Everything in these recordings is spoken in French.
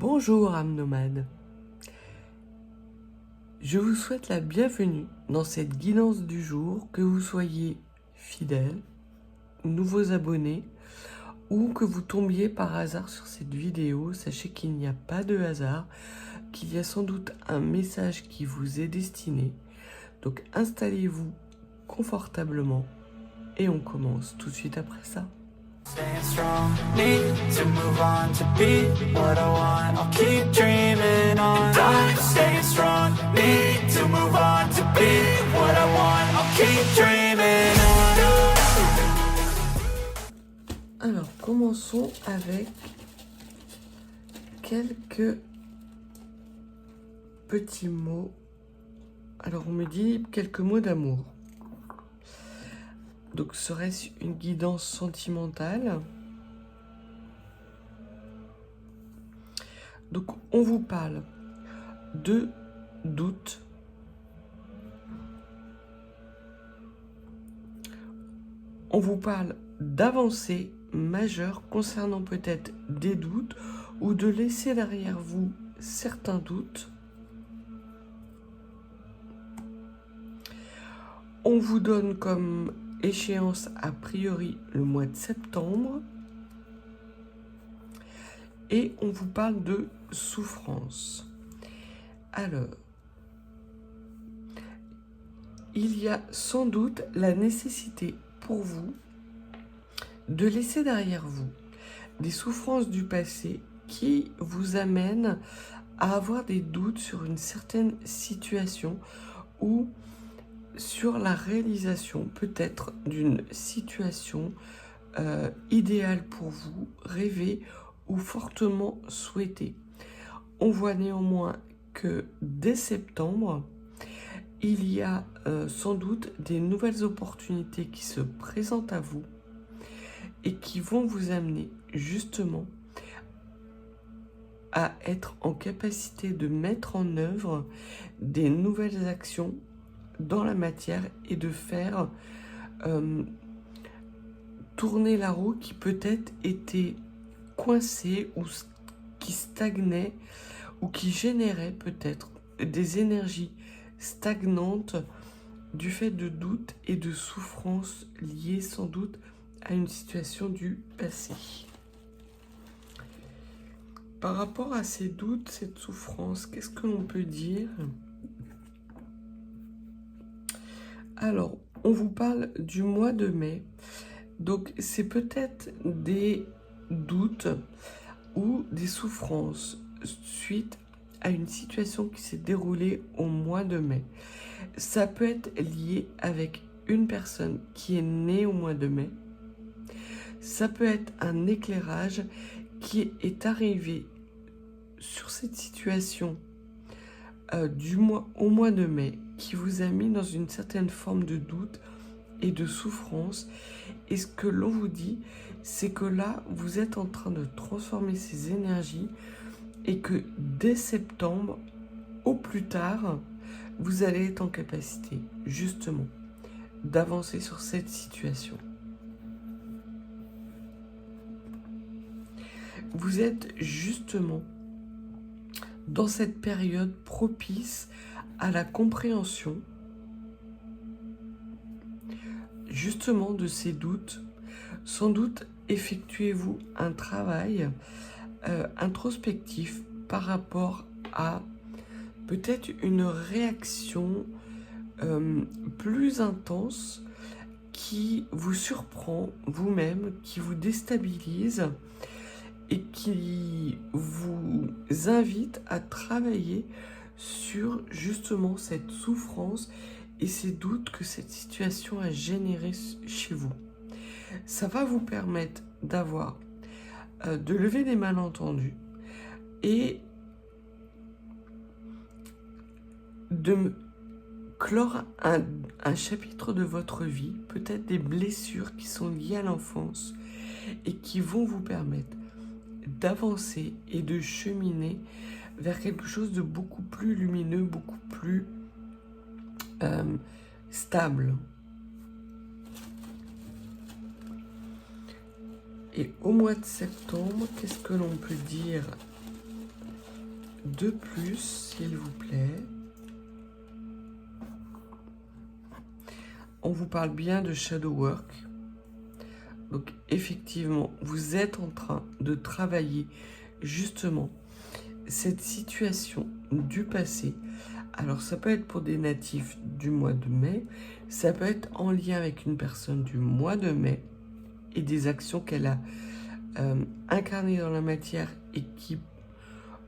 Bonjour âme nomade, je vous souhaite la bienvenue dans cette guidance du jour, que vous soyez fidèles, nouveaux abonnés ou que vous tombiez par hasard sur cette vidéo. Sachez qu'il n'y a pas de hasard, qu'il y a sans doute un message qui vous est destiné. Donc installez-vous confortablement et on commence tout de suite après ça. Staying strong, need to move on to be what I want. I'll keep dreaming on. I'm staying strong, need to move on to be what I want. I'll keep dreaming on. Alors, commençons avec quelques petits mots. Alors, on me dit quelques mots d'amour. Donc, serait-ce une guidance sentimentale? Donc, on vous parle de doute. On vous parle d'avancées majeures concernant peut-être des doutes ou de laisser derrière vous certains doutes. On vous donne comme échéance a priori le mois de septembre et on vous parle de souffrance. Alors, il y a sans doute la nécessité pour vous de laisser derrière vous des souffrances du passé qui vous amènent à avoir des doutes sur une certaine situation ou sur la réalisation peut-être d'une situation idéale pour vous, rêvée ou fortement souhaitée. On voit néanmoins que dès septembre, il y a sans doute des nouvelles opportunités qui se présentent à vous et qui vont vous amener justement à être en capacité de mettre en œuvre des nouvelles actions dans la matière et de faire tourner la roue qui peut-être était coincée ou qui stagnait ou qui générait peut-être des énergies stagnantes du fait de doutes et de souffrances liées sans doute à une situation du passé. Par rapport à ces doutes, cette souffrance, qu'est-ce que l'on peut dire ? Alors, on vous parle du mois de mai. Donc, c'est peut-être des doutes ou des souffrances suite à une situation qui s'est déroulée au mois de mai. Ça peut être lié avec une personne qui est née au mois de mai. Ça peut être un éclairage qui est arrivé sur cette situation au mois de mai, qui vous a mis dans une certaine forme de doute et de souffrance. Et ce que l'on vous dit, c'est que là, vous êtes en train de transformer ces énergies et que dès septembre, au plus tard, vous allez être en capacité, justement, d'avancer sur cette situation. Vous êtes justement dans cette période propice à la compréhension justement de ces doutes. Sans doute effectuez-vous un travail introspectif par rapport à peut-être une réaction plus intense qui vous surprend vous-même, qui vous déstabilise et qui vous invite à travailler sur justement cette souffrance et ces doutes que cette situation a généré chez vous. Ça va vous permettre d'avoir, de lever des malentendus et de clore un chapitre de votre vie, peut-être des blessures qui sont liées à l'enfance et qui vont vous permettre d'avancer et de cheminer vers quelque chose de beaucoup plus lumineux, beaucoup plus stable. Et au mois de septembre, qu'est-ce que l'on peut dire de plus, s'il vous plaît? On vous parle bien de shadow work. Donc effectivement, vous êtes en train de travailler justement cette situation du passé. Alors ça peut être pour des natifs du mois de mai, ça peut être en lien avec une personne du mois de mai et des actions qu'elle a incarnées dans la matière et qui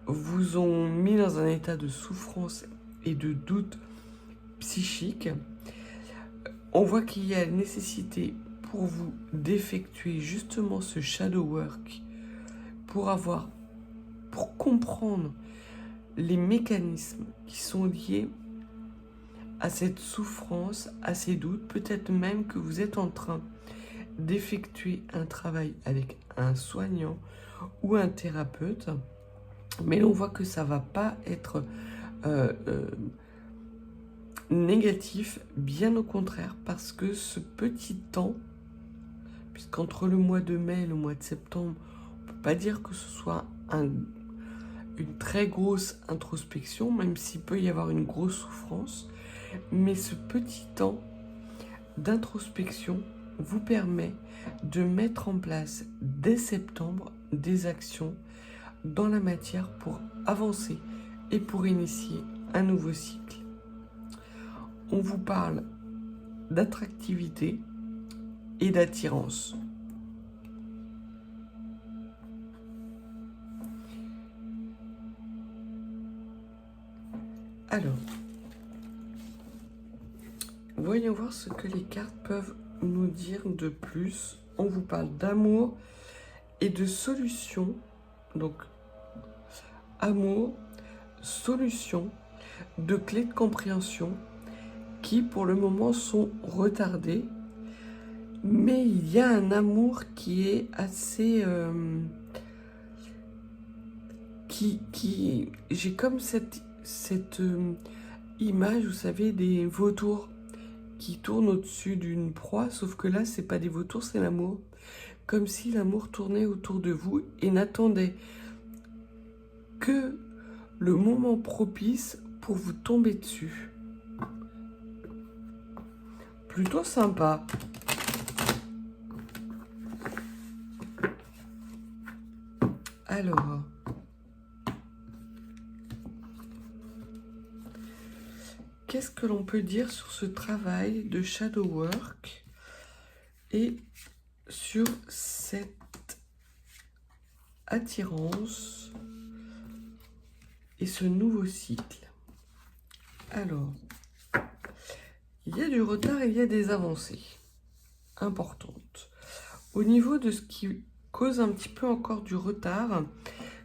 vous ont mis dans un état de souffrance et de doute psychique. On voit qu'il y a nécessité pour vous d'effectuer justement ce shadow work pour comprendre les mécanismes qui sont liés à cette souffrance, à ces doutes. Peut-être même que vous êtes en train d'effectuer un travail avec un soignant ou un thérapeute, mais on voit que ça va pas être négatif, bien au contraire, parce que ce petit temps, puisqu'entre le mois de mai et le mois de septembre, on peut pas dire que ce soit une très grosse introspection, même s'il peut y avoir une grosse souffrance, mais ce petit temps d'introspection vous permet de mettre en place dès septembre des actions dans la matière pour avancer et pour initier un nouveau cycle. On vous parle d'attractivité et d'attirance. Alors, voyons voir ce que les cartes peuvent nous dire de plus. On vous parle d'amour et de solution. Donc, amour, solution, de clés de compréhension qui, pour le moment, sont retardées. Mais il y a un amour qui est assez... j'ai comme cette image, vous savez, des vautours qui tournent au-dessus d'une proie, sauf que là, c'est pas des vautours, c'est l'amour. Comme si l'amour tournait autour de vous et n'attendait que le moment propice pour vous tomber dessus. Plutôt sympa. Alors, qu'est-ce que l'on peut dire sur ce travail de shadow work et sur cette attirance et ce nouveau cycle? Alors, il y a du retard et il y a des avancées importantes. Au niveau de ce qui cause un petit peu encore du retard,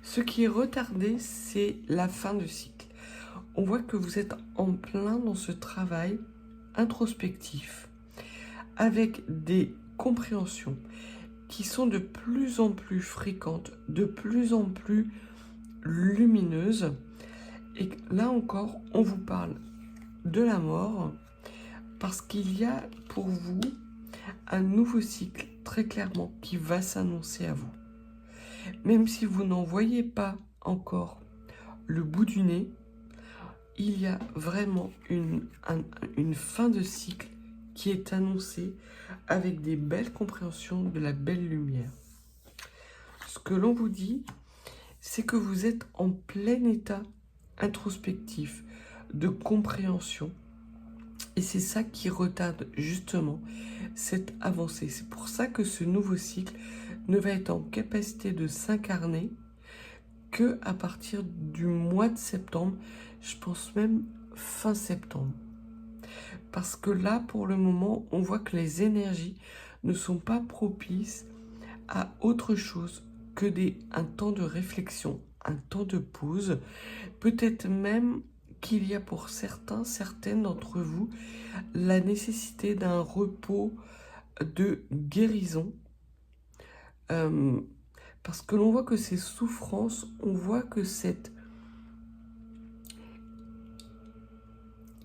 ce qui est retardé, c'est la fin de cycle. On voit que vous êtes en plein dans ce travail introspectif avec des compréhensions qui sont de plus en plus fréquentes, de plus en plus lumineuses. Et là encore, on vous parle de la mort parce qu'il y a pour vous un nouveau cycle très clairement qui va s'annoncer à vous. Même si vous n'en voyez pas encore le bout du nez, il y a vraiment une fin de cycle qui est annoncée avec des belles compréhensions, de la belle lumière. Ce que l'on vous dit, c'est que vous êtes en plein état introspectif, de compréhension. Et c'est ça qui retarde justement cette avancée. C'est pour ça que ce nouveau cycle ne va être en capacité de s'incarner que à partir du mois de septembre, je pense même fin septembre. Parce que là, pour le moment, on voit que les énergies ne sont pas propices à autre chose que un temps de réflexion, un temps de pause. Peut-être même qu'il y a pour certaines d'entre vous, la nécessité d'un repos de guérison. Parce que l'on voit que ces souffrances, on voit que cette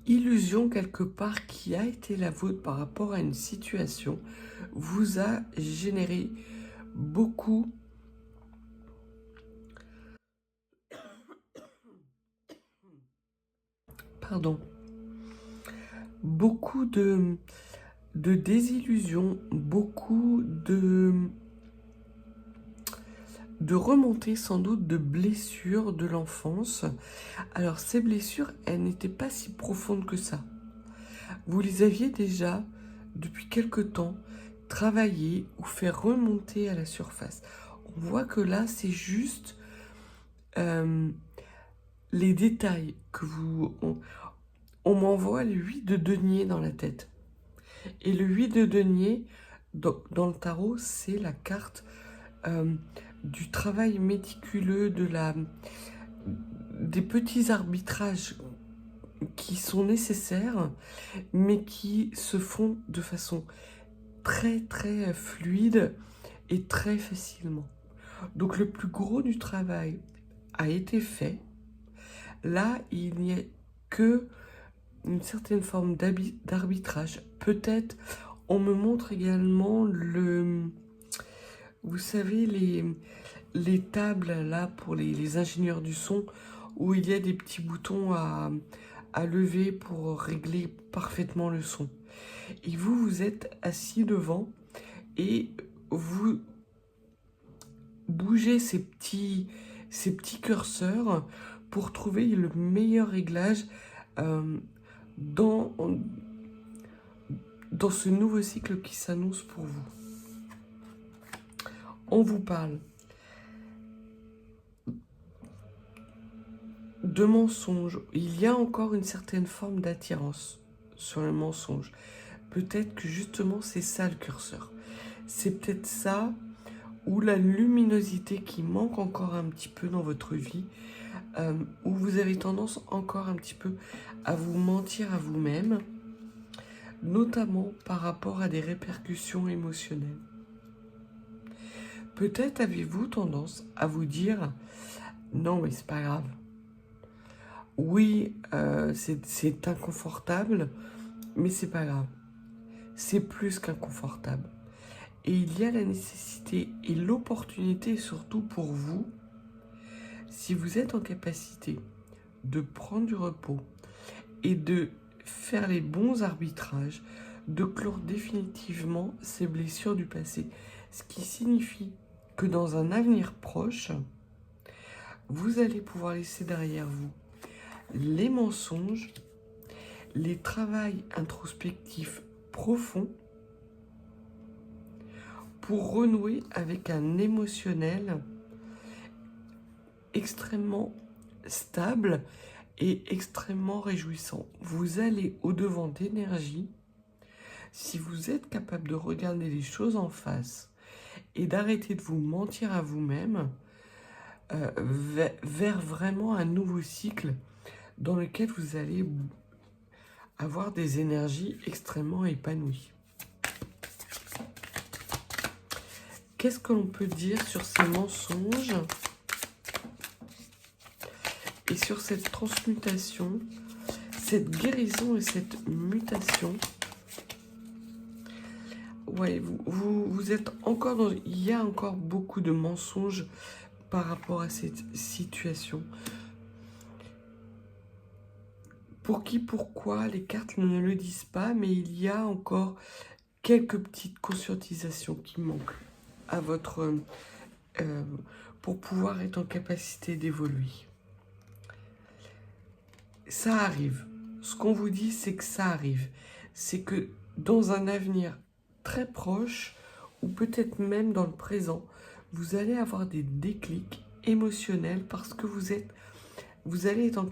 illusion quelque part qui a été la vôtre par rapport à une situation vous a généré beaucoup pardon, beaucoup de désillusions, beaucoup de remontées sans doute de blessures de l'enfance. Alors ces blessures, elles n'étaient pas si profondes que ça. Vous les aviez déjà, depuis quelque temps, travaillées ou fait remonter à la surface. On voit que là, c'est juste les détails que vous... On m'envoie le 8 de denier dans la tête. Et le 8 de denier, dans le tarot, c'est la carte du travail méticuleux, des petits arbitrages qui sont nécessaires, mais qui se font de façon très très fluide et très facilement. Donc le plus gros du travail a été fait. Là, il n'y a que une certaine forme d'arbitrage. Peut-être, on me montre également vous savez, les tables là pour les ingénieurs du son, où il y a des petits boutons à lever pour régler parfaitement le son. Et vous êtes assis devant et vous bougez ces petits curseurs pour trouver le meilleur réglage dans ce nouveau cycle qui s'annonce pour vous. On vous parle de mensonges. Il y a encore une certaine forme d'attirance sur le mensonge. Peut-être que justement c'est ça le curseur. C'est peut-être ça, ou la luminosité qui manque encore un petit peu dans votre vie, où vous avez tendance encore un petit peu à vous mentir à vous-même, notamment par rapport à des répercussions émotionnelles. Peut-être avez-vous tendance à vous dire « Non, mais c'est pas grave. Oui, c'est inconfortable, mais c'est pas grave. C'est plus qu'inconfortable. » Et il y a la nécessité et l'opportunité, surtout pour vous, si vous êtes en capacité de prendre du repos et de faire les bons arbitrages, de clore définitivement ces blessures du passé. Ce qui signifie que dans un avenir proche, vous allez pouvoir laisser derrière vous les mensonges, les travails introspectifs profonds pour renouer avec un émotionnel extrêmement stable et extrêmement réjouissant. Vous allez au-devant d'énergie si vous êtes capable de regarder les choses en face et d'arrêter de vous mentir à vous-même vers vraiment un nouveau cycle dans lequel vous allez avoir des énergies extrêmement épanouies. Qu'est-ce que l'on peut dire sur ces mensonges et sur cette transmutation, cette guérison et cette mutation? Ouais, vous êtes encore dans... Il y a encore beaucoup de mensonges par rapport à cette situation. Pour qui, pourquoi, les cartes ne le disent pas, mais il y a encore quelques petites conscientisations qui manquent à votre... pour pouvoir être en capacité d'évoluer. Ça arrive. Ce qu'on vous dit, c'est que ça arrive. C'est que dans un avenir très proche, ou peut-être même dans le présent, vous allez avoir des déclics émotionnels parce que vous allez être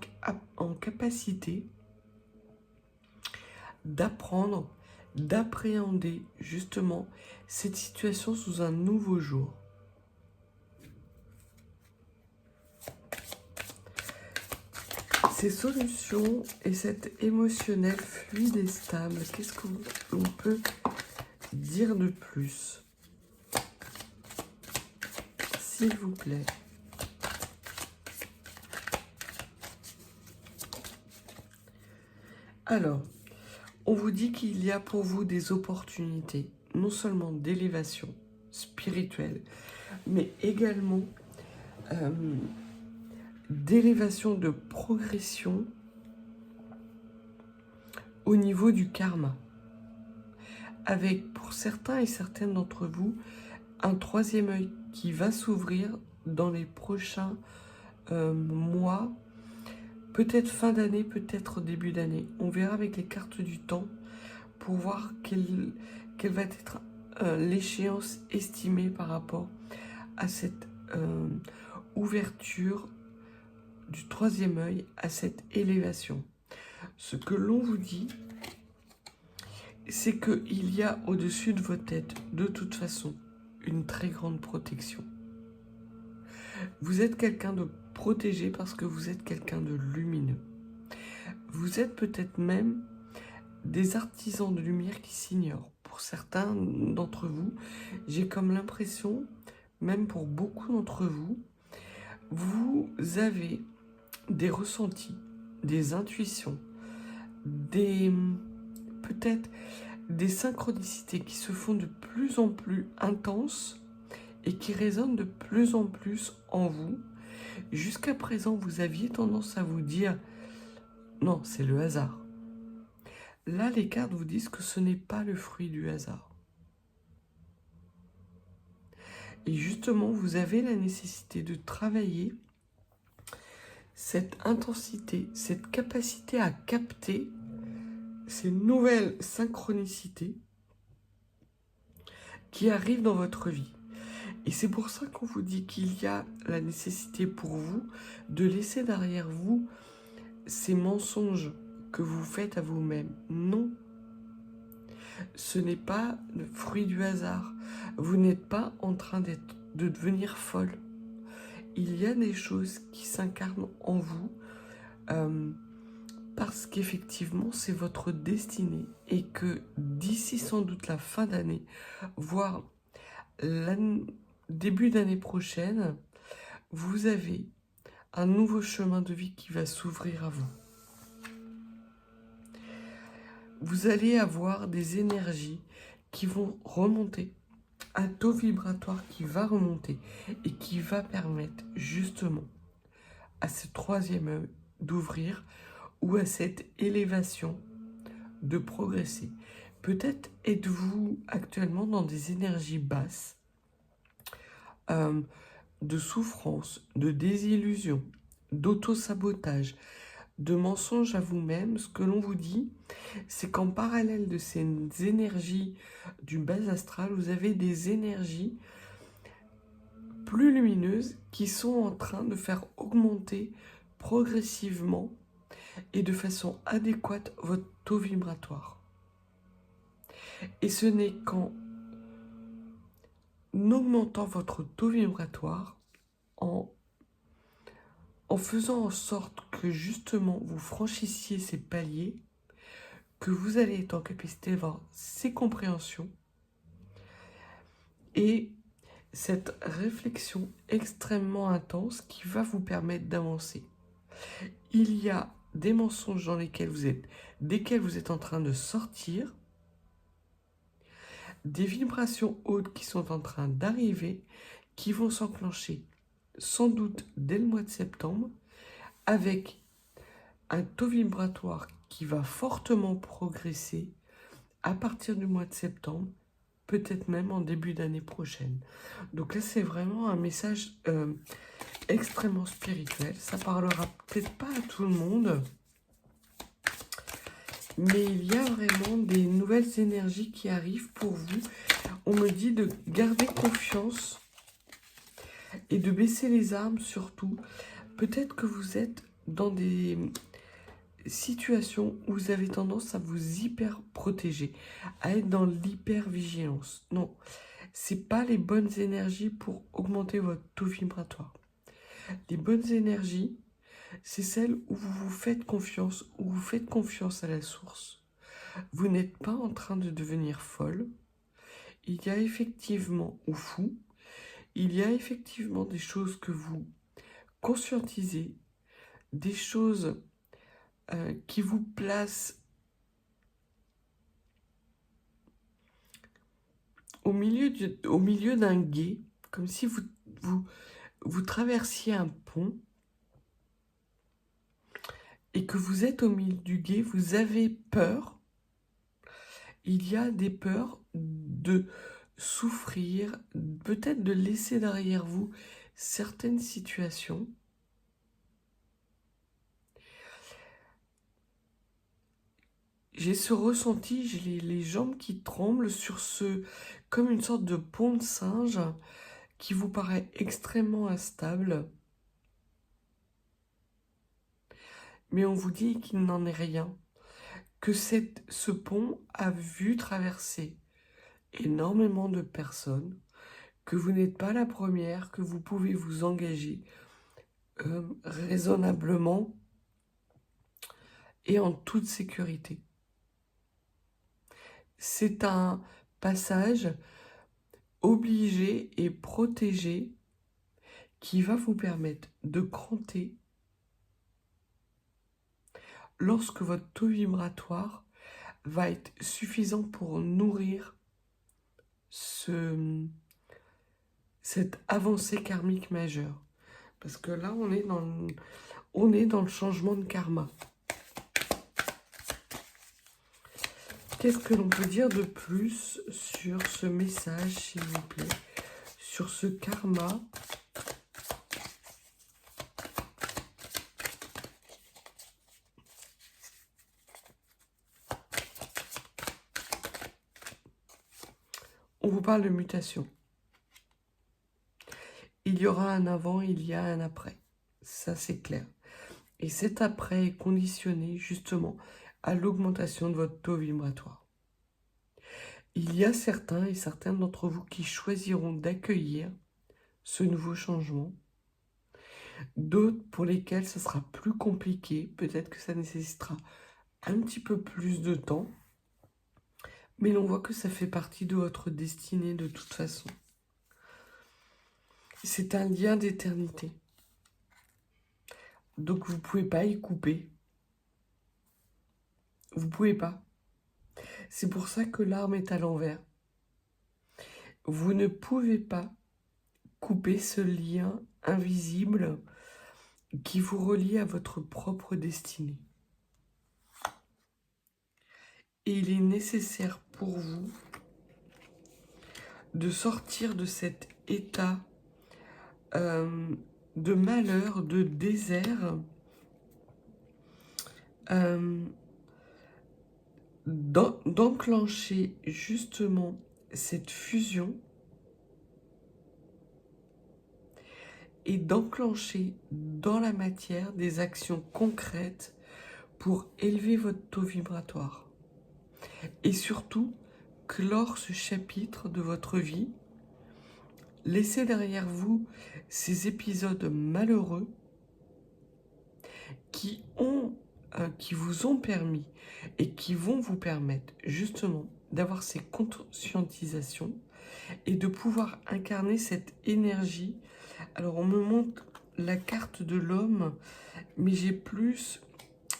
en capacité d'apprendre, d'appréhender justement cette situation sous un nouveau jour. Ces solutions et cet émotionnel fluide et stable, qu'est-ce qu'on peut dire de plus? S'il vous plaît. Alors, on vous dit qu'il y a pour vous des opportunités, non seulement d'élévation spirituelle, mais également d'élévation, de progression au niveau du karma. Avec, pour certains et certaines d'entre vous, un troisième œil qui va s'ouvrir dans les prochains mois, peut-être fin d'année, peut-être début d'année. On verra avec les cartes du temps pour voir quelle va être l'échéance estimée par rapport à cette ouverture du troisième œil, à cette élévation. Ce que l'on vous dit, c'est qu'il y a au-dessus de vos têtes, de toute façon, une très grande protection. Vous êtes quelqu'un de protégé parce que vous êtes quelqu'un de lumineux. Vous êtes peut-être même des artisans de lumière qui s'ignorent. Pour certains d'entre vous, j'ai comme l'impression, même pour beaucoup d'entre vous, vous avez des ressentis, des intuitions, peut-être des synchronicités qui se font de plus en plus intenses et qui résonnent de plus en plus en vous. Jusqu'à présent, vous aviez tendance à vous dire « Non, c'est le hasard ». Là, les cartes vous disent que ce n'est pas le fruit du hasard. Et justement, vous avez la nécessité de travailler cette intensité, cette capacité à capter ces nouvelles synchronicités qui arrivent dans votre vie. Et c'est pour ça qu'on vous dit qu'il y a la nécessité pour vous de laisser derrière vous ces mensonges que vous faites à vous-même. Non, ce n'est pas le fruit du hasard. Vous n'êtes pas en train de devenir folle. Il y a des choses qui s'incarnent en vous parce qu'effectivement, c'est votre destinée et que d'ici sans doute la fin d'année, voire début d'année prochaine, vous avez un nouveau chemin de vie qui va s'ouvrir à vous. Vous allez avoir des énergies qui vont remonter, un taux vibratoire qui va remonter et qui va permettre justement à ce troisième œil d'ouvrir ou à cette élévation de progresser. Peut-être êtes-vous actuellement dans des énergies basses, de souffrance, de désillusion, d'auto-sabotage, de mensonges à vous-même. Ce que l'on vous dit, c'est qu'en parallèle de ces énergies du bas astral, vous avez des énergies plus lumineuses qui sont en train de faire augmenter progressivement et de façon adéquate votre taux vibratoire. Et ce n'est qu'en augmentant votre taux vibratoire, en faisant en sorte que justement vous franchissiez ces paliers, que vous allez être en capacité d'avoir ces compréhensions et cette réflexion extrêmement intense qui va vous permettre d'avancer. Il y a des mensonges desquels vous êtes en train de sortir, des vibrations hautes qui sont en train d'arriver, qui vont s'enclencher sans doute dès le mois de septembre, avec un taux vibratoire qui va fortement progresser à partir du mois de septembre, peut-être même en début d'année prochaine. Donc là, c'est vraiment un message extrêmement spirituel. Ça parlera peut-être pas à tout le monde, mais il y a vraiment des nouvelles énergies qui arrivent pour vous. On me dit de garder confiance et de baisser les armes surtout. Peut-être que vous êtes dans des situations où vous avez tendance à vous hyper protéger, à être dans l'hyper-vigilance. Non, c'est pas les bonnes énergies pour augmenter votre taux vibratoire. Les bonnes énergies, c'est celles où vous vous faites confiance, où vous faites confiance à la source. Vous n'êtes pas en train de devenir folle. Il y a effectivement, ou fou, il y a effectivement des choses que vous conscientisez, des choses qui vous placent au milieu d'un gué, comme si vous traversiez un pont et que vous êtes au milieu du gué, vous avez peur. Il y a des peurs de souffrir, peut-être de laisser derrière vous certaines situations. J'ai ce ressenti, j'ai les jambes qui tremblent sur comme une sorte de pont de singe qui vous paraît extrêmement instable. Mais on vous dit qu'il n'en est rien, que ce pont a vu traverser énormément de personnes, que vous n'êtes pas la première, que vous pouvez vous engager raisonnablement et en toute sécurité. C'est un passage obligé et protégé qui va vous permettre de cranter lorsque votre taux vibratoire va être suffisant pour nourrir cette avancée karmique majeure. Parce que là, on est dans le changement de karma. Qu'est-ce que l'on peut dire de plus sur ce message, s'il vous plaît, sur ce karma ? On vous parle de mutation. Il y aura un avant, il y a un après. Ça, c'est clair. Et cet après est conditionné justement à l'augmentation de votre taux vibratoire. Il y a certains et certaines d'entre vous qui choisiront d'accueillir ce nouveau changement. D'autres pour lesquels ça sera plus compliqué. Peut-être que ça nécessitera un petit peu plus de temps. Mais l'on voit que ça fait partie de votre destinée de toute façon. C'est un lien d'éternité. Donc vous ne pouvez pas y couper. Vous ne pouvez pas. C'est pour ça que l'arme est à l'envers. Vous ne pouvez pas couper ce lien invisible qui vous relie à votre propre destinée. Et il est nécessaire pour vous de sortir de cet état de malheur, de désert, d'enclencher justement cette fusion et d'enclencher dans la matière des actions concrètes pour élever votre taux vibratoire. Et surtout, clore ce chapitre de votre vie, laissez derrière vous ces épisodes malheureux qui vous ont permis et qui vont vous permettre justement d'avoir ces conscientisations et de pouvoir incarner cette énergie. Alors on me montre la carte de l'homme, mais j'ai plus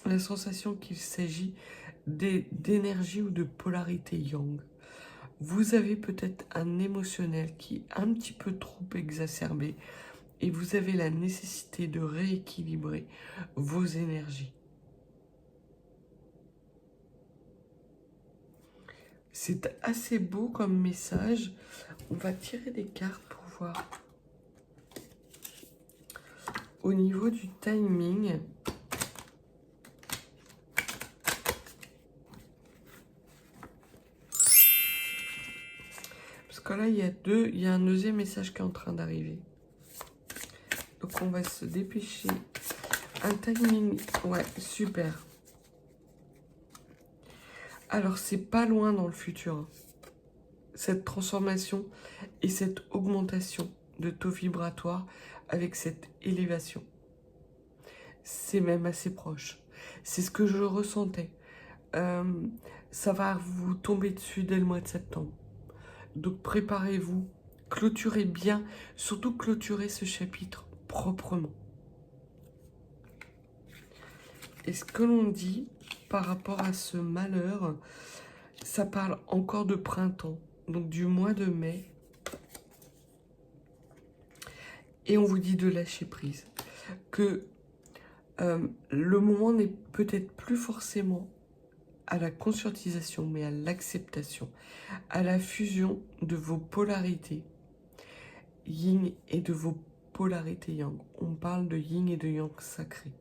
la sensation qu'il s'agit d'énergie ou de polarité yang. Vous avez peut-être un émotionnel qui est un petit peu trop exacerbé et vous avez la nécessité de rééquilibrer vos énergies. C'est assez beau comme message. On va tirer des cartes pour voir au niveau du timing. Parce que là, il y a un deuxième message qui est en train d'arriver. Donc on va se dépêcher. Un timing, ouais, super. Alors c'est pas loin dans le futur, cette transformation et cette augmentation de taux vibratoire avec cette élévation. C'est même assez proche. C'est ce que je ressentais. Ça va vous tomber dessus dès le mois de septembre. Donc préparez-vous, clôturez bien, surtout clôturez ce chapitre proprement. Et ce que l'on dit par rapport à ce malheur, ça parle encore de printemps, donc du mois de mai. Et on vous dit de lâcher prise, que Le moment n'est peut-être plus forcément à la conscientisation, mais à l'acceptation, à la fusion de vos polarités yin et de vos polarités yang. On parle de yin et de yang sacré.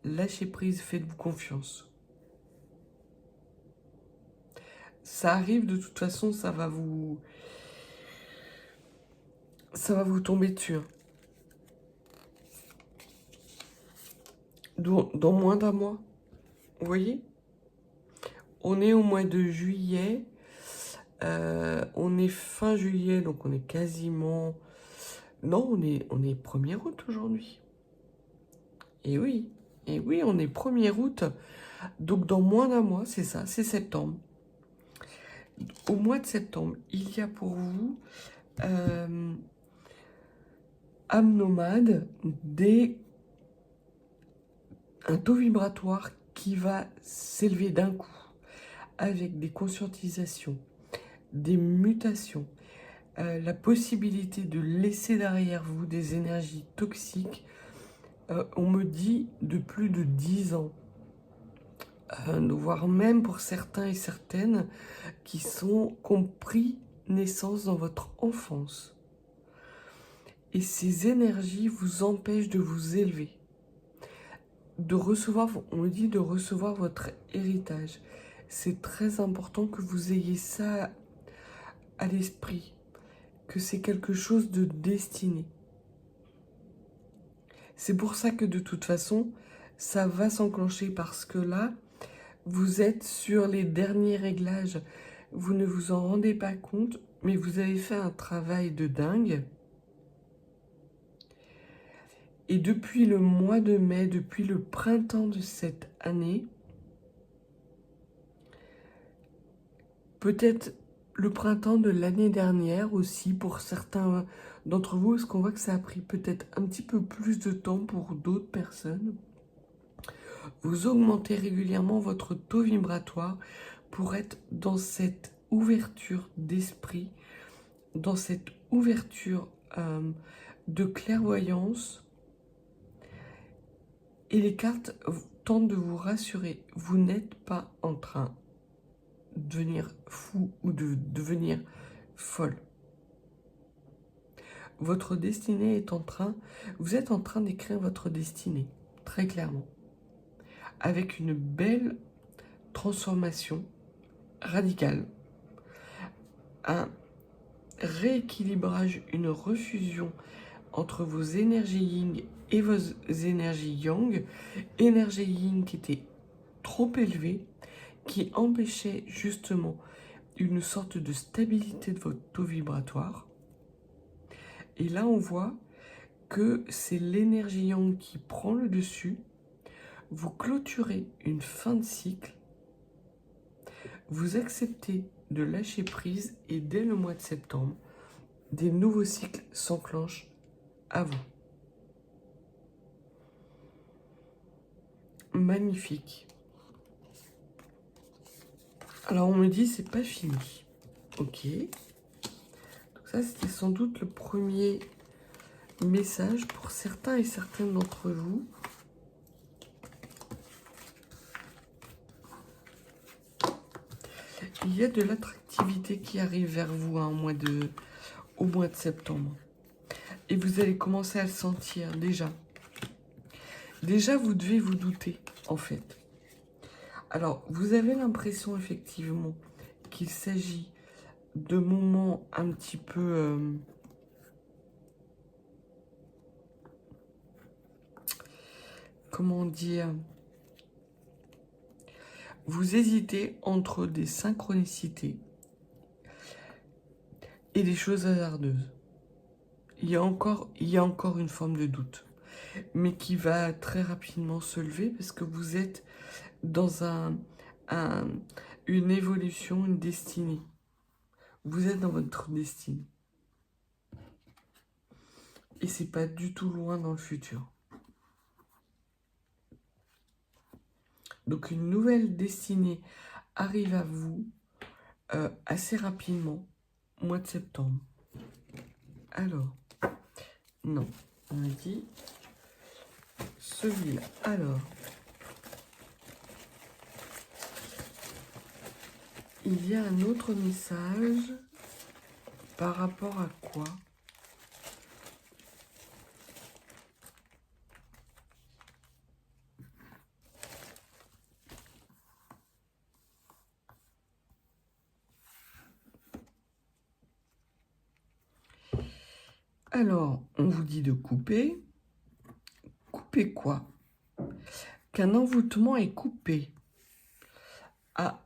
Lâchez prise, faites-vous confiance. Ça arrive de toute façon, ça va vous tomber dessus. Dans moins d'un mois. Vous voyez? On est au mois de juillet. On est fin juillet, donc on est quasiment... Non, on est 1er août aujourd'hui. Et oui, on est 1er août. Donc dans moins d'un mois, c'est ça, c'est septembre. Au mois de septembre, il y a pour vous, âme nomade, un taux vibratoire qui va s'élever d'un coup, avec des conscientisations, des mutations, la possibilité de laisser derrière vous des énergies toxiques, on me dit de plus de 10 ans, voire même pour certains et certaines qui ont pris naissance dans votre enfance. Et ces énergies vous empêchent de vous élever, de recevoir, on me dit de recevoir votre héritage. C'est très important que vous ayez ça à l'esprit, que c'est quelque chose de destiné. C'est pour ça que de toute façon, ça va s'enclencher parce que là, vous êtes sur les derniers réglages. Vous ne vous en rendez pas compte, mais vous avez fait un travail de dingue. Et depuis le mois de mai, depuis le printemps de cette année, peut-être le printemps de l'année dernière aussi pour certains d'entre vous, parce qu'on voit que ça a pris peut-être un petit peu plus de temps pour d'autres personnes. Vous augmentez régulièrement votre taux vibratoire pour être dans cette ouverture d'esprit, dans cette ouverture de clairvoyance. Et les cartes tentent de vous rassurer. Vous n'êtes pas en train de devenir fou ou de devenir folle. Votre destinée est vous êtes en train d'écrire votre destinée, très clairement. Avec une belle transformation radicale. Un rééquilibrage, une refusion entre vos énergies yin et vos énergies yang. Énergie yin qui était trop élevée, qui empêchait justement une sorte de stabilité de votre taux vibratoire. Et là, on voit que c'est l'énergie yang qui prend le dessus. Vous clôturez une fin de cycle. Vous acceptez de lâcher prise et dès le mois de septembre, des nouveaux cycles s'enclenchent à vous. Magnifique. Alors on me dit c'est pas fini. Ok. Donc ça c'était sans doute le premier message pour certains et certaines d'entre vous. Il y a de l'attractivité qui arrive vers vous au mois de septembre. Et vous allez commencer à le sentir déjà. Déjà, vous devez vous douter, en fait. Alors, vous avez l'impression, effectivement, qu'il s'agit de moments un petit peu... comment dire? Vous hésitez entre des synchronicités et des choses hasardeuses. Il y a encore une forme de doute, mais qui va très rapidement se lever parce que vous êtes dans une évolution, une destinée. Vous êtes dans votre destinée. Et c'est pas du tout loin dans le futur. Donc une nouvelle destinée arrive à vous assez rapidement, mois de septembre. Alors, non. On dit celui-là. Alors, il y a un autre message par rapport à quoi? Alors, on vous dit de couper. Couper quoi? Qu'un envoûtement est coupé. Ah.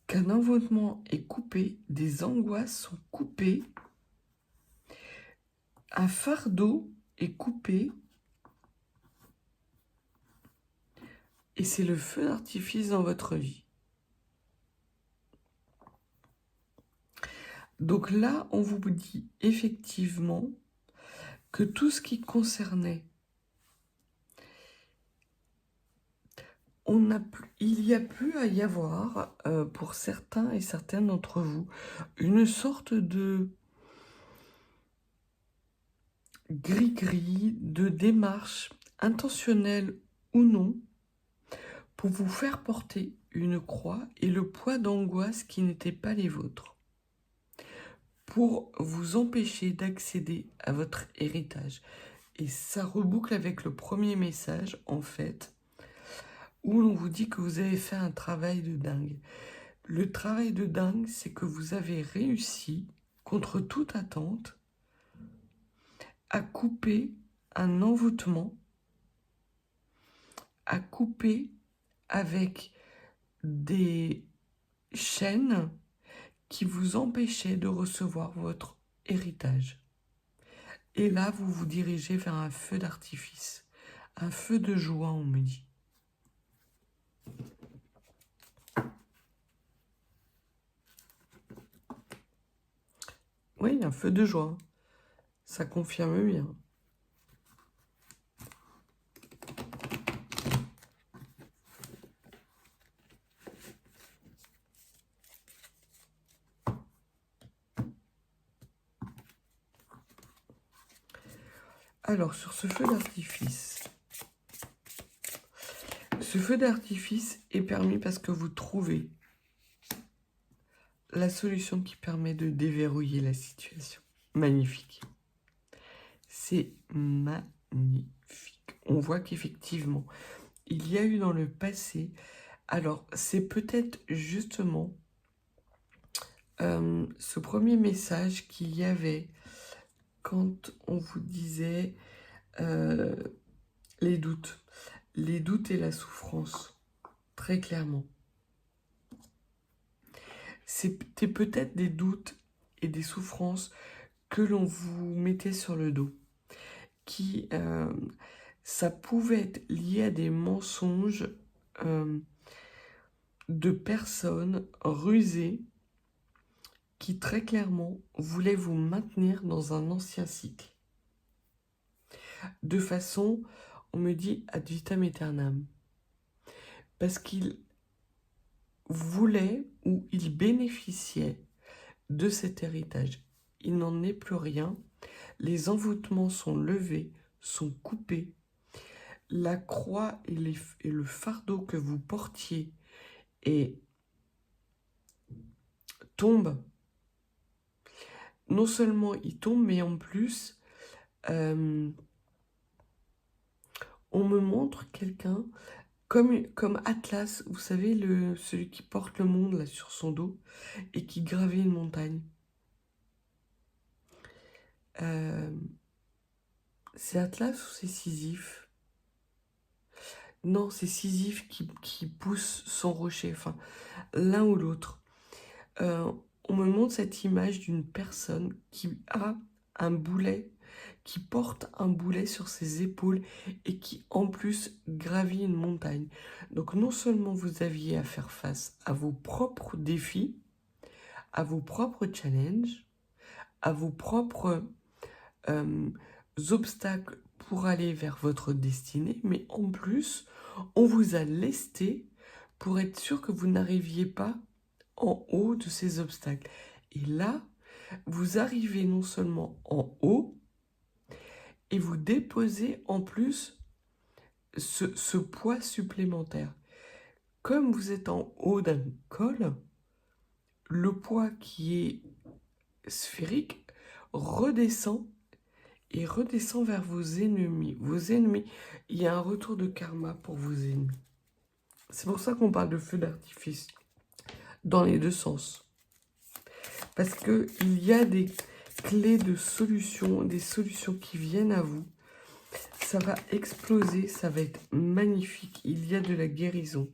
Qu'un envoûtement est coupé, des angoisses sont coupées, un fardeau est coupé, et c'est le feu d'artifice dans votre vie. Donc là, on vous dit effectivement que tout ce qui concernait, il n'y a plus à y avoir, pour certains et certaines d'entre vous, une sorte de gris-gris, de démarche, intentionnelle ou non, pour vous faire porter une croix et le poids d'angoisse qui n'étaient pas les vôtres, pour vous empêcher d'accéder à votre héritage. Et ça reboucle avec le premier message, en fait, où l'on vous dit que vous avez fait un travail de dingue. Le travail de dingue, c'est que vous avez réussi, contre toute attente, à couper un envoûtement, à couper avec des chaînes qui vous empêchaient de recevoir votre héritage. Et là, vous vous dirigez vers un feu d'artifice, un feu de joie, on me dit. Oui, un feu de joie. Ça confirme bien. Alors, sur ce feu d'artifice, est permis parce que vous trouvez la solution qui permet de déverrouiller la situation. Magnifique. C'est magnifique. On voit qu'effectivement, il y a eu dans le passé, alors c'est peut-être justement ce premier message qu'il y avait quand on vous disait les doutes et la souffrance, très clairement. C'était peut-être des doutes et des souffrances que l'on vous mettait sur le dos, qui, ça pouvait être lié à des mensonges de personnes rusées qui très clairement voulaient vous maintenir dans un ancien cycle. De façon, on me dit, ad vitam aeternam. Parce qu'ils voulaient ou ils bénéficiaient de cet héritage. Il n'en est plus rien. Les envoûtements sont levés, sont coupés. La croix et le fardeau que vous portiez tombe. Non seulement il tombe, mais en plus, on me montre quelqu'un comme Atlas, vous savez, celui qui porte le monde là sur son dos et qui gravit une montagne. C'est Atlas ou c'est Sisyphe? Non, c'est Sisyphe qui pousse son rocher, enfin, l'un ou l'autre. On me montre cette image d'une personne qui a un boulet, qui porte un boulet sur ses épaules et qui en plus gravit une montagne. Donc non seulement vous aviez à faire face à vos propres défis, à vos propres challenges, à vos propres obstacles pour aller vers votre destinée, mais en plus, on vous a lesté pour être sûr que vous n'arriviez pas en haut de ces obstacles. Et là, vous arrivez non seulement en haut, et vous déposez en plus ce poids supplémentaire. Comme vous êtes en haut d'un col, le poids qui est sphérique redescend et redescend vers vos ennemis. Vos ennemis, il y a un retour de karma pour vos ennemis. C'est pour ça qu'on parle de feu d'artifice dans les deux sens. Parce qu'il y a des clés de solutions, des solutions qui viennent à vous. Ça va exploser, ça va être magnifique. Il y a de la guérison.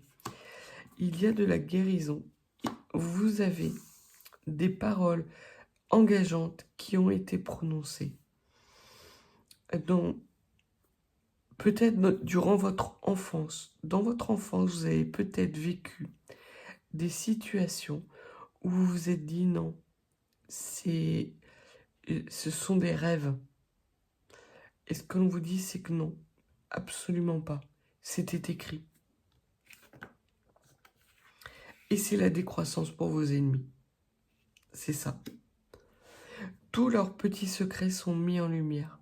Il y a de la guérison. Vous avez des paroles engageantes qui ont été prononcées. Donc, peut-être durant votre enfance. Dans votre enfance, vous avez peut-être vécu des situations où vous vous êtes dit non, ce sont des rêves. Et ce qu'on vous dit, c'est que non, absolument pas. C'était écrit. Et c'est la décroissance pour vos ennemis. C'est ça. Tous leurs petits secrets sont mis en lumière.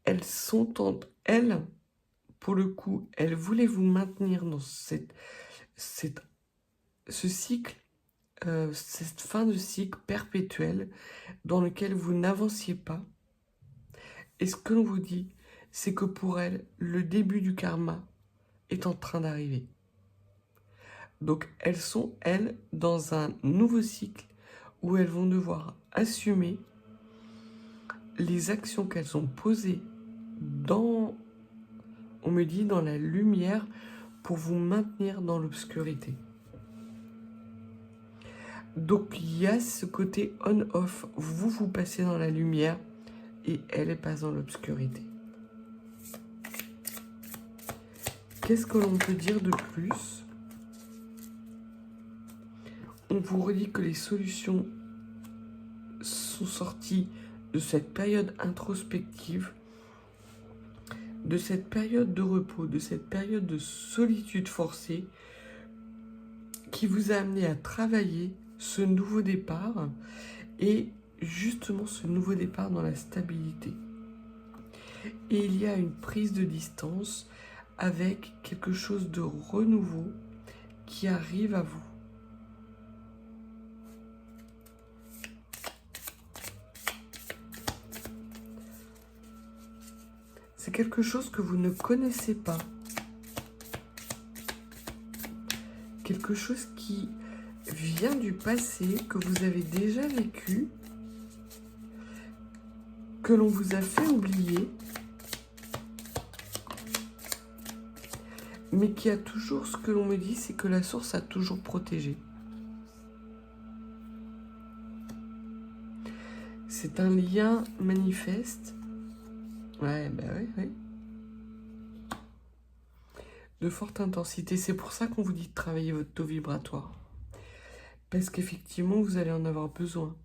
Elles sont elles, pour le coup, elles voulaient vous maintenir dans ce cycle, cette fin de cycle perpétuelle dans lequel vous n'avanciez pas. Et ce que l'on vous dit, c'est que pour elles, le début du karma est en train d'arriver. Donc elles sont, elles, dans un nouveau cycle où elles vont devoir assumer les actions qu'elles ont posées on me dit, dans la lumière pour vous maintenir dans l'obscurité. Donc il y a ce côté on-off, vous passez dans la lumière et elle passe dans l'obscurité. Qu'est-ce que l'on peut dire de plus? On vous redit que les solutions sont sorties de cette période introspective, de cette période de repos, de cette période de solitude forcée qui vous a amené à travailler ce nouveau départ et justement ce nouveau départ dans la stabilité. Et il y a une prise de distance avec quelque chose de renouveau qui arrive à vous. C'est quelque chose que vous ne connaissez pas. Quelque chose qui vient du passé, que vous avez déjà vécu, que l'on vous a fait oublier, mais qui a toujours, ce que l'on me dit, c'est que la source a toujours protégé. C'est un lien manifeste. Ouais, bah oui. De forte intensité. C'est pour ça qu'on vous dit de travailler votre taux vibratoire. Parce qu'effectivement, vous allez en avoir besoin.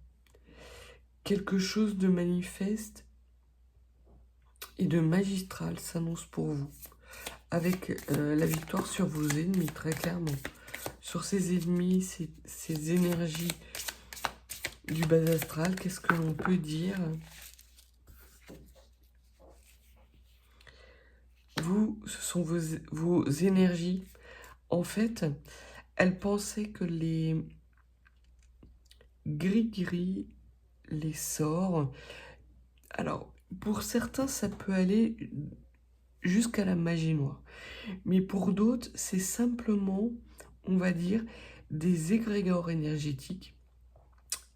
Quelque chose de manifeste et de magistral s'annonce pour vous. Avec la victoire sur vos ennemis, très clairement. Sur ces ennemis, ces énergies du bas astral, qu'est-ce que l'on peut dire ? Vous, ce sont vos énergies. En fait, elles pensaient que les gris-gris, les sorts... Alors, pour certains, ça peut aller jusqu'à la magie noire. Mais pour d'autres, c'est simplement, on va dire, des égrégores énergétiques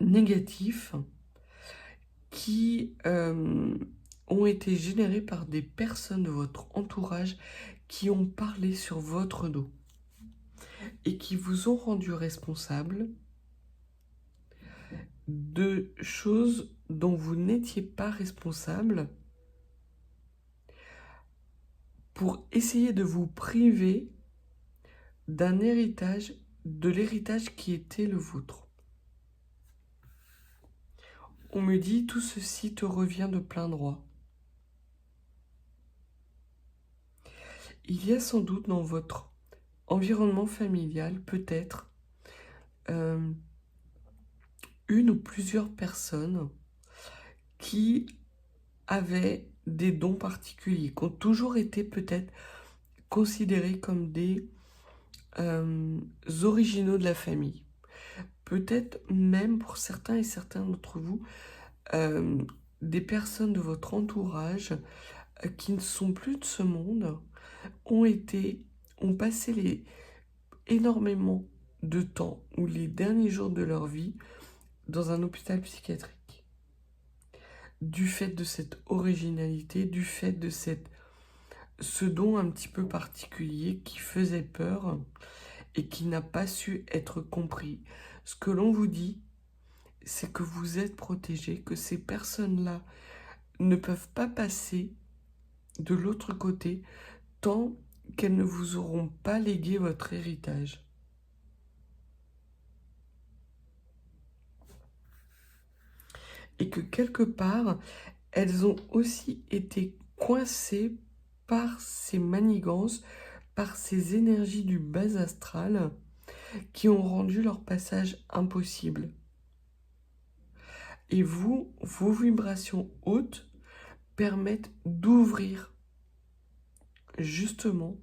négatifs qui ont été générés par des personnes de votre entourage qui ont parlé sur votre dos et qui vous ont rendu responsable de choses dont vous n'étiez pas responsable pour essayer de vous priver d'un héritage, de l'héritage qui était le vôtre. On me dit, tout ceci te revient de plein droit. Il y a sans doute dans votre environnement familial, peut-être, une ou plusieurs personnes qui avaient des dons particuliers, qui ont toujours été peut-être considérés comme des originaux de la famille. Peut-être même pour certains et certains d'entre vous, des personnes de votre entourage qui ne sont plus de ce monde ont passé énormément de temps ou les derniers jours de leur vie dans un hôpital psychiatrique. Du fait de cette originalité, du fait de ce don un petit peu particulier qui faisait peur et qui n'a pas su être compris. Ce que l'on vous dit, c'est que vous êtes protégés, que ces personnes-là ne peuvent pas passer de l'autre côté tant qu'elles ne vous auront pas légué votre héritage. Et que quelque part, elles ont aussi été coincées par ces manigances, par ces énergies du bas astral qui ont rendu leur passage impossible. Et vous, vos vibrations hautes permettent d'ouvrir justement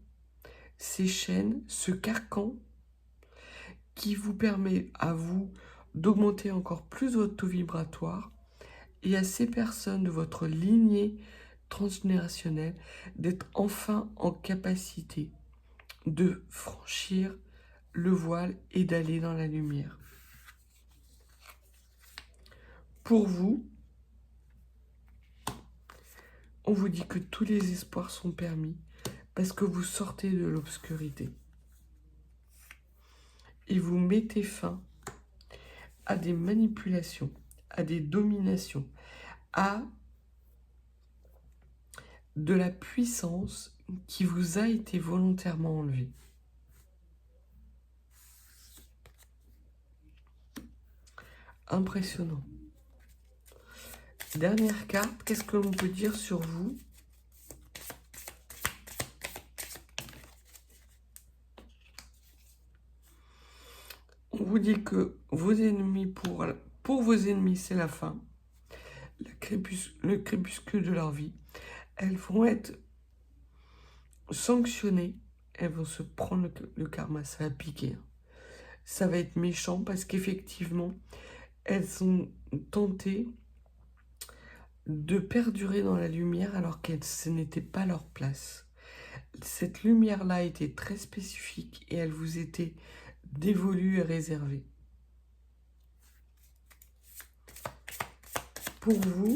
ces chaînes, ce carcan qui vous permet à vous d'augmenter encore plus votre taux vibratoire et à ces personnes de votre lignée transgénérationnelle d'être enfin en capacité de franchir le voile et d'aller dans la lumière. Pour vous, on vous dit que tous les espoirs sont permis parce que vous sortez de l'obscurité. Et vous mettez fin à des manipulations, à des dominations, à de la puissance qui vous a été volontairement enlevée. Impressionnant. Dernière carte, qu'est-ce que l'on peut dire sur vous ? On vous dit que vos ennemis, pour vos ennemis, c'est la fin. Le crépuscule de leur vie. Elles vont être sanctionnées. Elles vont se prendre le karma. Ça va piquer. Ça va être méchant parce qu'effectivement, elles ont tenté de perdurer dans la lumière alors que ce n'était pas leur place. Cette lumière-là était très spécifique et elle vous était dévolue et réservée. Pour vous,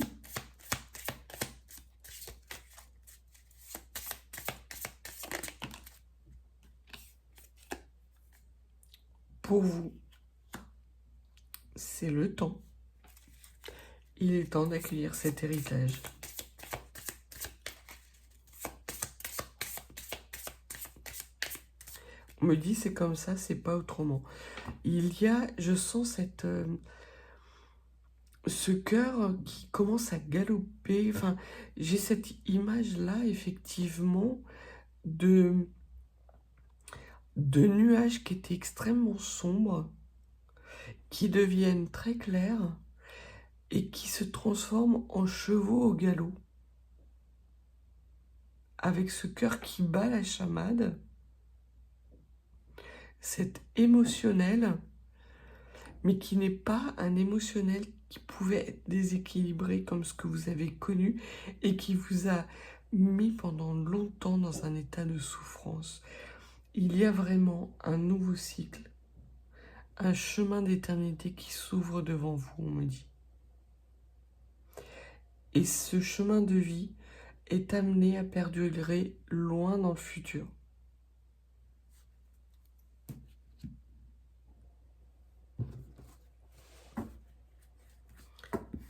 c'est le temps. Il est temps d'accueillir cet héritage. On me dit c'est comme ça, c'est pas autrement. Je sens ce cœur qui commence à galoper. Enfin, j'ai cette image-là, effectivement, de nuages qui étaient extrêmement sombres, qui deviennent très clairs et qui se transforment en chevaux au galop. Avec ce cœur qui bat la chamade, cet émotionnel, mais qui n'est pas un émotionnel qui pouvait être déséquilibré comme ce que vous avez connu et qui vous a mis pendant longtemps dans un état de souffrance. Il y a vraiment un nouveau cycle, un chemin d'éternité qui s'ouvre devant vous, on me dit. Et ce chemin de vie est amené à perdurer loin dans le futur.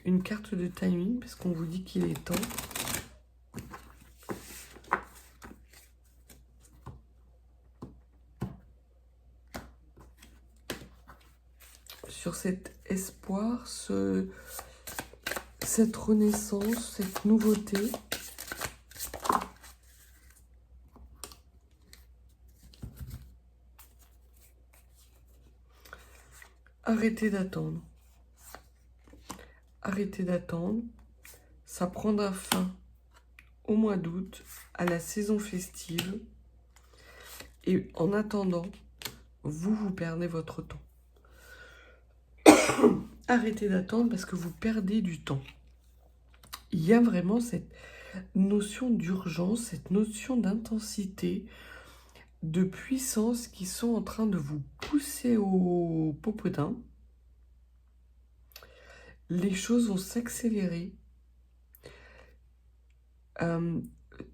Une carte de timing, parce qu'on vous dit qu'il est temps. Sur cet espoir, cette renaissance, cette nouveauté. Arrêtez d'attendre. Arrêtez d'attendre. Ça prendra fin au mois d'août, à la saison festive. Et en attendant, vous perdez votre temps. Arrêtez d'attendre parce que vous perdez du temps. Il y a vraiment cette notion d'urgence, cette notion d'intensité, de puissance qui sont en train de vous pousser au popotin. Les choses vont s'accélérer.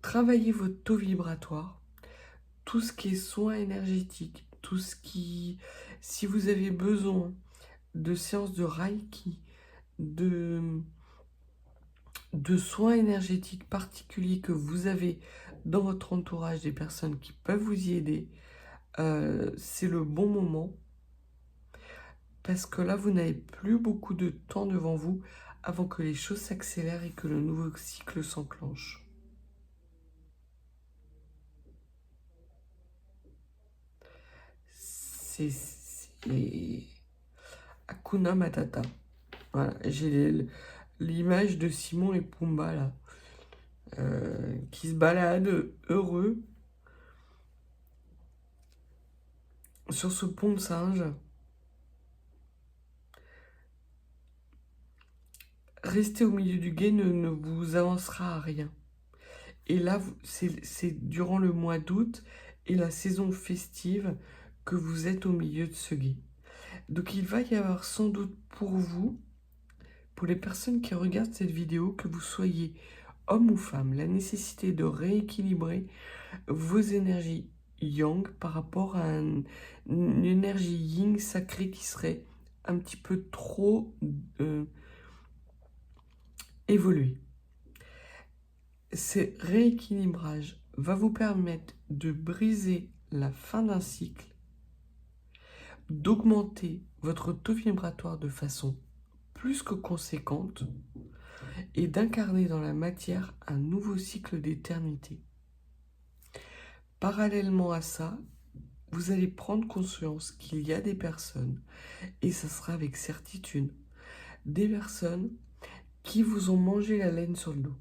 Travaillez votre taux vibratoire, tout ce qui est soins énergétiques, tout ce qui... Si vous avez besoin de séances de Reiki, de soins énergétiques particuliers que vous avez dans votre entourage, des personnes qui peuvent vous y aider, c'est le bon moment. Parce que là, vous n'avez plus beaucoup de temps devant vous avant que les choses s'accélèrent et que le nouveau cycle s'enclenche. C'est Hakuna Matata. Voilà, j'ai l'image de Timon et Pumba là, qui se baladent heureux sur ce pont de singe. Rester au milieu du gué ne vous avancera à rien. Et là, c'est durant le mois d'août et la saison festive que vous êtes au milieu de ce gué. Donc il va y avoir sans doute pour vous, pour les personnes qui regardent cette vidéo, que vous soyez homme ou femme, la nécessité de rééquilibrer vos énergies yang par rapport à une énergie yin sacrée qui serait un petit peu trop évoluée. Ce rééquilibrage va vous permettre de briser la fin d'un cycle, d'augmenter votre taux vibratoire de façon plus que conséquente et d'incarner dans la matière un nouveau cycle d'éternité. Parallèlement à ça, vous allez prendre conscience qu'il y a des personnes, et ça sera avec certitude, des personnes qui vous ont mangé la laine sur le dos,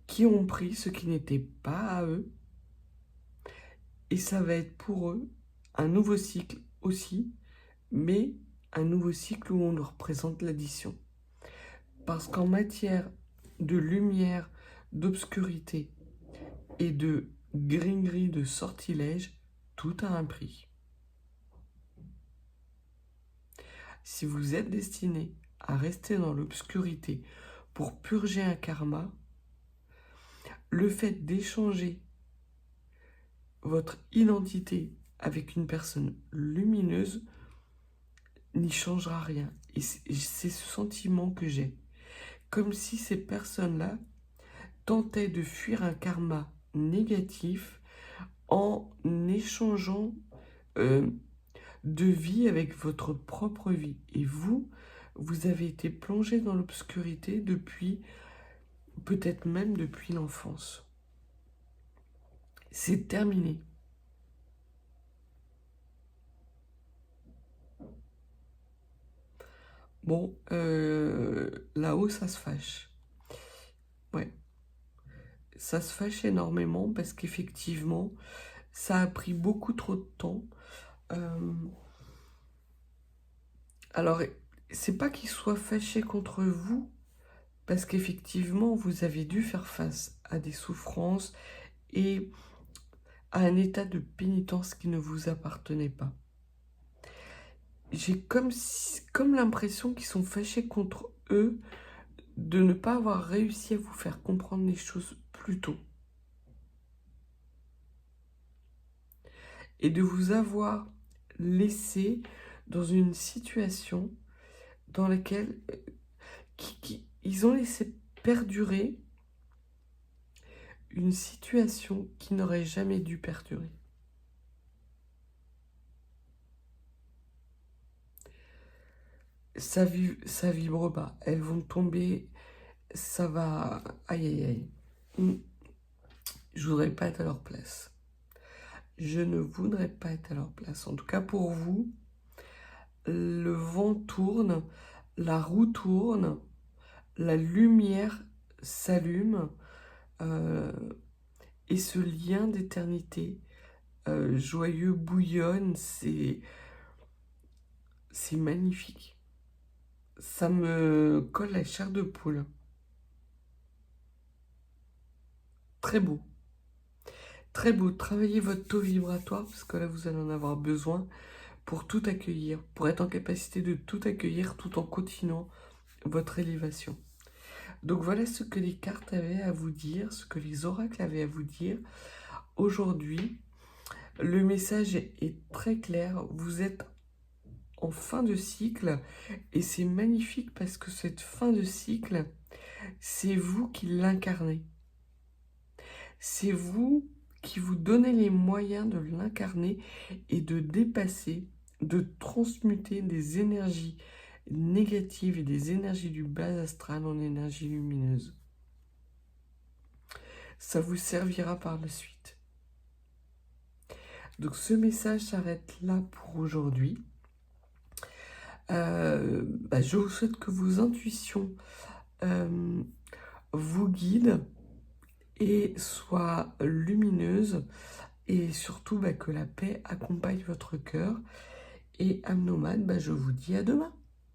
qui ont pris ce qui n'était pas à eux, et ça va être pour eux un nouveau cycle aussi, mais un nouveau cycle où on leur présente l'addition. Parce qu'en matière de lumière, d'obscurité et de gris-gris, de sortilège, tout a un prix. Si vous êtes destiné à rester dans l'obscurité pour purger un karma, le fait d'échanger votre identité avec une personne lumineuse n'y changera rien. Et c'est ce sentiment que j'ai. Comme si ces personnes-là tentaient de fuir un karma négatif en échangeant de vie avec votre propre vie. Et vous avez été plongé dans l'obscurité depuis, peut-être même depuis l'enfance. C'est terminé. Bon, là-haut, ça se fâche. Ouais. Ça se fâche énormément parce qu'effectivement, ça a pris beaucoup trop de temps. Alors, c'est pas qu'ils soient fâchés contre vous, parce qu'effectivement, vous avez dû faire face à des souffrances et à un état de pénitence qui ne vous appartenait pas. J'ai comme l'impression qu'ils sont fâchés contre eux de ne pas avoir réussi à vous faire comprendre les choses plus tôt. Et de vous avoir laissé dans une situation dans laquelle ils ont laissé perdurer une situation qui n'aurait jamais dû perdurer. Ça vibre bas, elles vont tomber, ça va... Aïe, aïe, aïe. Je voudrais pas être à leur place. Je ne voudrais pas être à leur place. En tout cas, pour vous, le vent tourne, la roue tourne, la lumière s'allume, et ce lien d'éternité joyeux bouillonne, c'est magnifique. Ça me colle la chair de poule. Très beau. Très beau. Travaillez votre taux vibratoire, parce que là, vous allez en avoir besoin pour tout accueillir, pour être en capacité de tout accueillir tout en continuant votre élévation. Donc voilà ce que les cartes avaient à vous dire, ce que les oracles avaient à vous dire aujourd'hui. Le message est très clair. Vous êtes en fin de cycle et c'est magnifique parce que cette fin de cycle, c'est vous qui l'incarnez. C'est vous qui vous donnez les moyens de l'incarner et de dépasser, de transmuter des énergies négatives et des énergies du bas astral en énergie lumineuse. Ça vous servira par la suite. Donc ce message s'arrête là pour aujourd'hui. Je vous souhaite que vos intuitions vous guident et soient lumineuses et surtout que la paix accompagne votre cœur. Et âme nomade, je vous dis à demain.